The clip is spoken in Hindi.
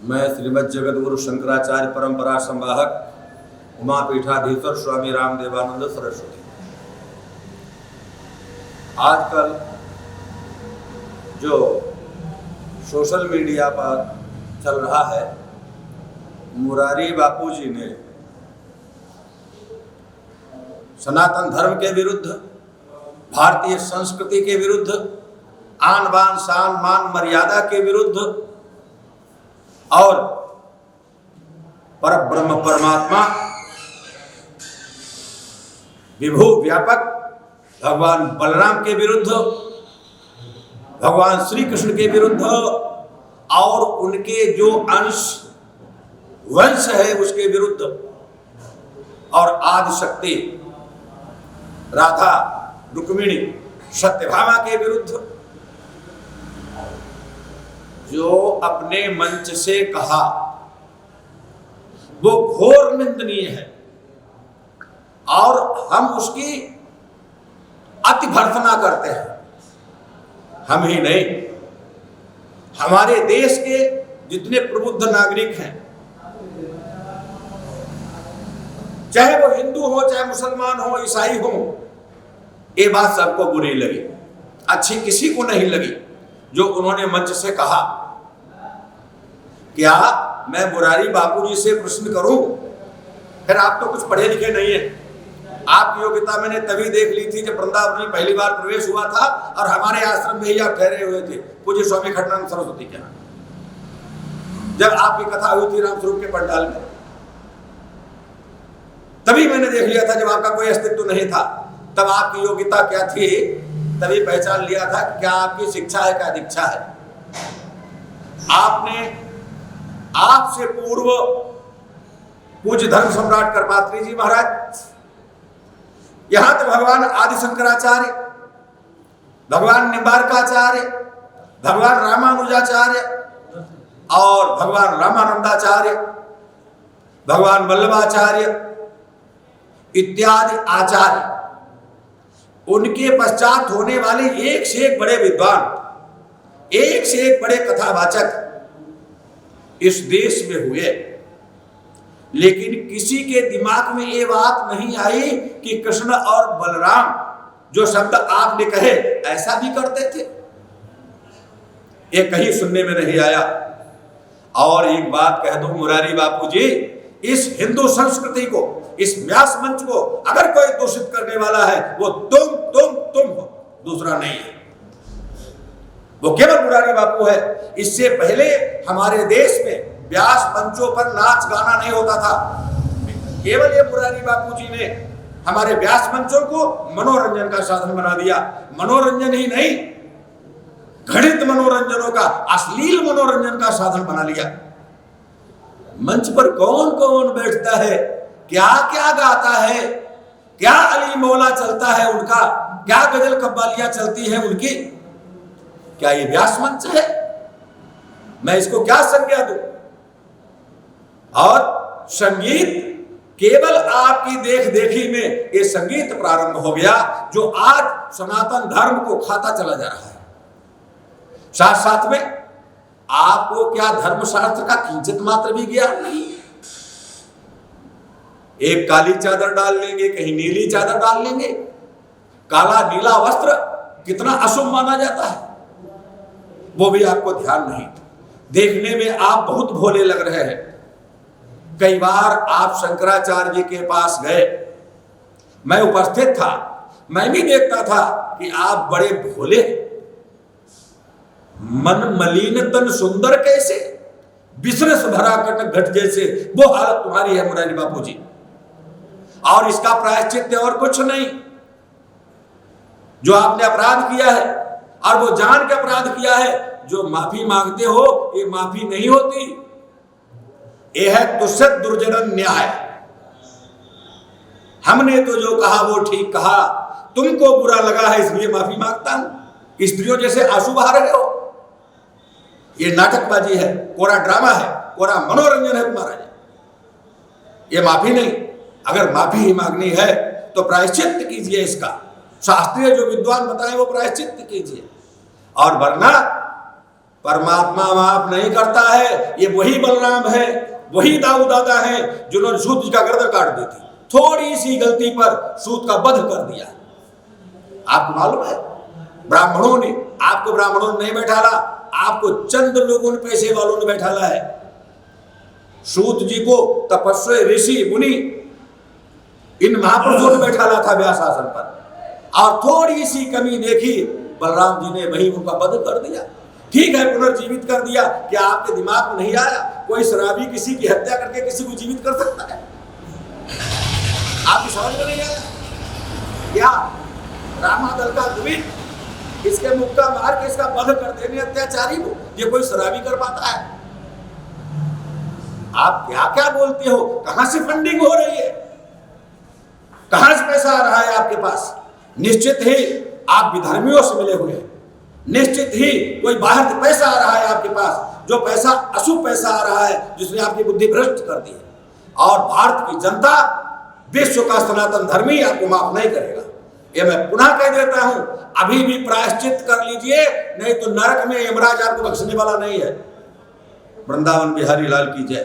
मैं श्रीमद् जगद्गुरु शंकराचार्य परंपरा संवाहक उमापीठाधीश्वर स्वामी रामदेवानंद सरस्वती। आजकल जो सोशल मीडिया पर चल रहा है, मुरारी बापू जी ने सनातन धर्म के विरुद्ध, भारतीय संस्कृति के विरुद्ध, आन बान शान मान मर्यादा के विरुद्ध और परब्रह्म परमात्मा विभु व्यापक भगवान बलराम के विरुद्ध, भगवान श्री कृष्ण के विरुद्ध और उनके जो अंश वंश है उसके विरुद्ध और आदि शक्ति राधा रुक्मिणी सत्यभामा के विरुद्ध जो अपने मंच से कहा वो घोर निंदनीय है और हम उसकी अति भर्त्सना करते हैं। हम ही नहीं, हमारे देश के जितने प्रबुद्ध नागरिक हैं, चाहे वो हिंदू हो, चाहे मुसलमान हो, ईसाई हो, ये बात सबको बुरी लगी, अच्छी किसी को नहीं लगी। जो उन्होंने मंच से कहा, क्या मैं मुरारी बापूजी से प्रश्न करूं? फिर आप तो कुछ पढ़े लिखे नहीं है, आपकी योग्यता मैंने तभी देख ली थी जब वृंदावन में पहली बार प्रवेश हुआ था और हमारे आश्रम में ही आप ठहरे हुए थे पूज्य स्वामी खंडानंद सरस्वती के नाम, जब आपकी कथा हुई थी रामस्वरूप के पंडाल में, तभी मैंने देख लिया था। जब आपका कोई अस्तित्व नहीं था तब आपकी योग्यता क्या थी, तभी पहचान लिया था क्या आपकी शिक्षा है, क्या दीक्षा है। आपने आपसे पूर्व पूज्य धर्म सम्राट करपात्री जी महाराज, यहां तो भगवान आदि शंकराचार्य, भगवान निम्बारकाचार्य, भगवान रामानुजाचार्य और भगवान रामानंदाचार्य, भगवान वल्लभाचार्य इत्यादि आचार्य, उनके पश्चात होने वाले एक से एक बड़े विद्वान, एक से एक बड़े कथावाचक इस देश में हुए, लेकिन किसी के दिमाग में ये बात नहीं आई कि कृष्ण और बलराम जो शब्द आपने कहे ऐसा भी करते थे। ये कहीं सुनने में नहीं आया। और एक बात कह दो मुरारी बापू जी, इस हिंदू संस्कृति को, इस व्यास मंच को अगर कोई दूषित करने वाला है वो तुम हो, दूसरा नहीं है। वो केवल मुरारी बापू है। इससे पहले हमारे देश में व्यास मंचों पर नाच गाना नहीं होता था। केवल ये मुरारी बापू जी ने हमारे व्यास मंचों को मनोरंजन का साधन बना दिया। मनोरंजन ही नहीं, घृणित मनोरंजनों का, अश्लील मनोरंजन का साधन बना लिया। मंच पर कौन कौन बैठता है, क्या क्या गाता है, क्या अली मौला चलता है उनका, क्या गजल कव्वालियां चलती है उनकी, क्या ये व्यास मंच है? मैं इसको क्या संज्ञा दूं? और संगीत केवल आपकी देख देखी में ये संगीत प्रारंभ हो गया जो आज सनातन धर्म को खाता चला जा रहा है। साथ साथ में आपको क्या धर्मशास्त्र का किंचित मात्र भी ज्ञान नहीं। एक काली चादर डाल लेंगे, कहीं नीली चादर डाल लेंगे। काला नीला वस्त्र कितना अशुभ माना जाता है, वो भी आपको ध्यान नहीं। देखने में आप बहुत भोले लग रहे हैं। कई बार आप शंकराचार्य जी के पास गए, मैं उपस्थित था, मैं भी देखता था कि आप बड़े भोले, मन मलिन तन सुंदर कैसे, विश्रस भरा कटक घट जैसे, वो हालत तुम्हारी है मुरारी बापू जी। और इसका प्रायश्चित और कुछ नहीं। जो आपने अपराध किया है और वो जान के अपराध किया है, जो माफी मांगते हो ये माफी नहीं होती, ये है तुष्यत दुर्जनन न्याय। हमने तो जो कहा वो ठीक कहा, तुमको बुरा लगा है इसलिए माफी मांगता हूं। स्त्रियों जैसे आंसू बहा रहे हो, ये नाटकबाजी है, कोरा ड्रामा है, कोरा मनोरंजन है तुम्हारा। ये माफी नहीं। अगर माफी ही मांगनी है तो प्रायश्चित कीजिए इसका। शास्त्रीय जो विद्वान बताए वो प्रायश्चित कीजिए। और वरना परमात्मा माफ नहीं करता है। ये वही बलराम है, वही दाऊ दादा है जिन्होंने सूत जी का गर्दन काट दी थी। थोड़ी सी गलती पर सूत का वध कर दिया। आपको मालूम है, ब्राह्मणों ने आपको, ब्राह्मणों ने नहीं बैठाला, आपको चंद लोगों ने, पैसे वालों ने बैठाला है। सूत जी को तपस्वी ऋषि मुनि इन महापुरुषों ने बैठाला था व्यास आसन पर, और थोड़ी सी कमी देखी, बलराम जी ने वही उनका वध कर दिया। ठीक है, पुनर्जीवित कर दिया। क्या आपके दिमाग में नहीं आया कोई शराबी किसी की हत्या करके किसी को जीवित कर सकता है? आपकी समझ में नहीं आया क्या? रामादल का द्वित, इसके मुक्का मार के इसका वध कर देने अत्याचारी को, ये कोई शराबी कर पाता है? आप क्या क्या बोलते हो? कहां से फंडिंग हो रही है? कहां से पैसा आ रहा है आपके पास? निश्चित ही आप विधर्मियों से मिले हुए हैं। निश्चित ही कोई बाहर से पैसा आ रहा है आपके पास, जो पैसा अशुभ पैसा आ रहा है, जिसने आपकी बुद्धि भ्रष्ट कर दी है। और भारत की जनता, विश्व का सनातन धर्मी आपको माफ नहीं करेगा। ये मैं पुनः कह देता हूं, अभी भी प्रायश्चित कर लीजिए, नहीं तो नरक में यमराज आपको बख्शने वाला नहीं है। वृंदावन बिहारी लाल की जय।